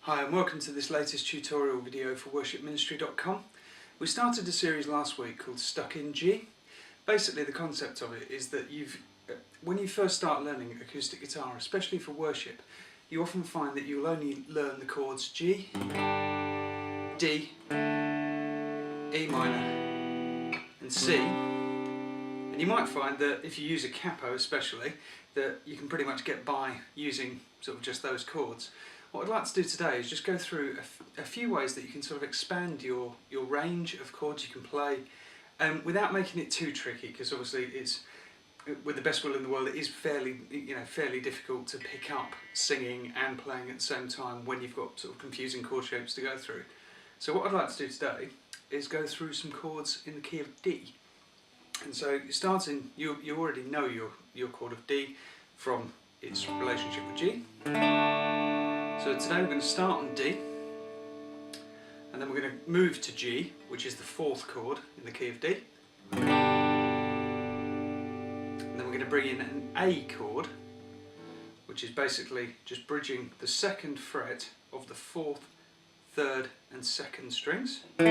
Hi and welcome to this latest tutorial video for worshipministry.com. We started a series last week called Stuck in G. Basically the concept of it is that when you first start learning acoustic guitar, especially for worship, you often find that you'll only learn the chords G, D, E minor and C. And you might find that if you use a capo especially, that you can pretty much get by using sort of just those chords. What I'd like to do today is just go through a few ways that you can sort of expand your range of chords you can play without making it too tricky, because obviously it's, with the best will in the world, it is fairly difficult to pick up singing and playing at the same time when you've got sort of confusing chord shapes to go through. So what I'd like to do today is go through some chords in the key of D. And so starting, you already know your chord of D from its relationship with G. So today we're going to start on D, and then we're going to move to G, which is the fourth chord in the key of D. And then we're going to bring in an A chord, which is basically just bridging the second fret of the fourth, third and second strings. And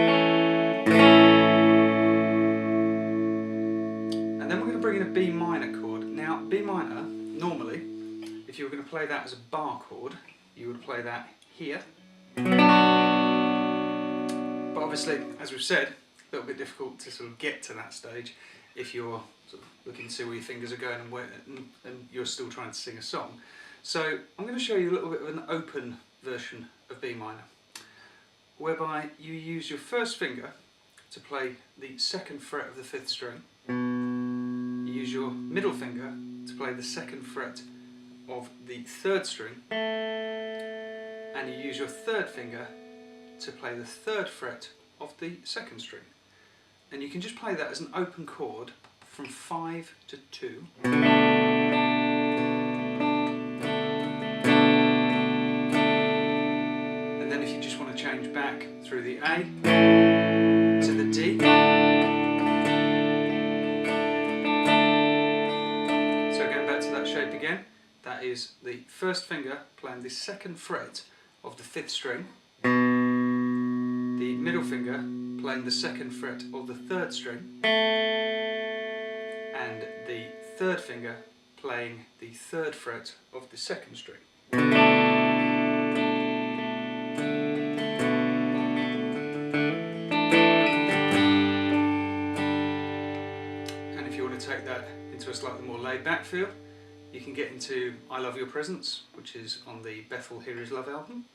then we're going to bring in a B minor chord. Now B minor, normally, if you were going to play that as a bar chord, you would play that here. But obviously, as we've said, a little bit difficult to sort of get to that stage if you're sort of looking to see where your fingers are going and you're still trying to sing a song. So I'm going to show you a little bit of an open version of B minor, whereby you use your first finger to play the second fret of the fifth string. You use your middle finger to play the second fret of the third string, and you use your third finger to play the third fret of the second string. And you can just play that as an open chord from 5 to 2. And then if you just want to change back through the A to the D. So going back to that shape again, that is the first finger playing the second fret of the fifth string, the middle finger playing the second fret of the third string, and the third finger playing the third fret of the second string. And if you want to take that into a slightly more laid back feel, you can get into I Love Your Presence, which is on the Bethel Here Is Love album.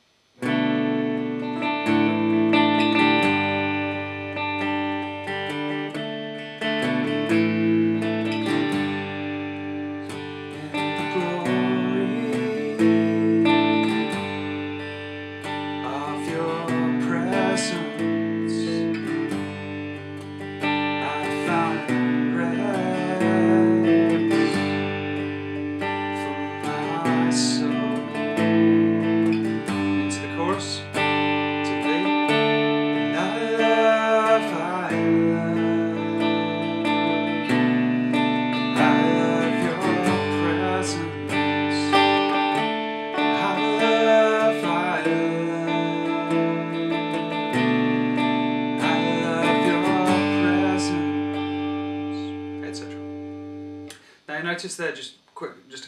Now you notice there, just a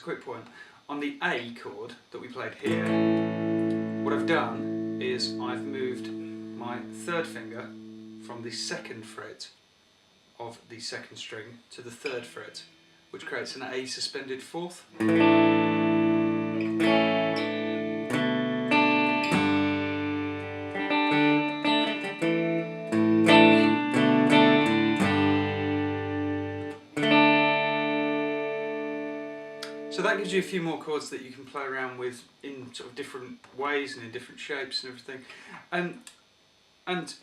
quick point, on the A chord that we played here, what I've done is I've moved my third finger from the second fret of the second string to the third fret, which creates an A suspended fourth. So that gives you a few more chords that you can play around with in sort of different ways and in different shapes and everything. And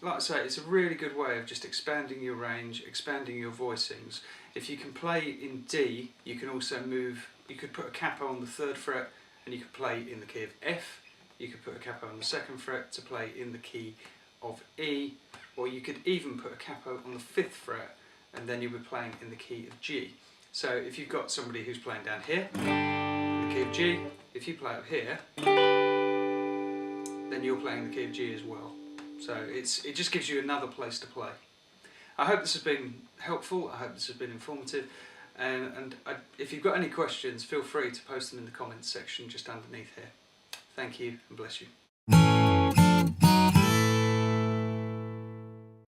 like I say, it's a really good way of just expanding your range, expanding your voicings. If you can play in D, you can also move, you could put a capo on the third fret and you could play in the key of F. You could put a capo on the second fret to play in the key of E, or you could even put a capo on the fifth fret and then you'll be playing in the key of G. So if you've got somebody who's playing down here, in the key of G, if you play up here, then you're playing the key of G as well. So it just gives you another place to play. I hope this has been helpful, I hope this has been informative, and if you've got any questions, feel free to post them in the comments section just underneath here. Thank you and bless you.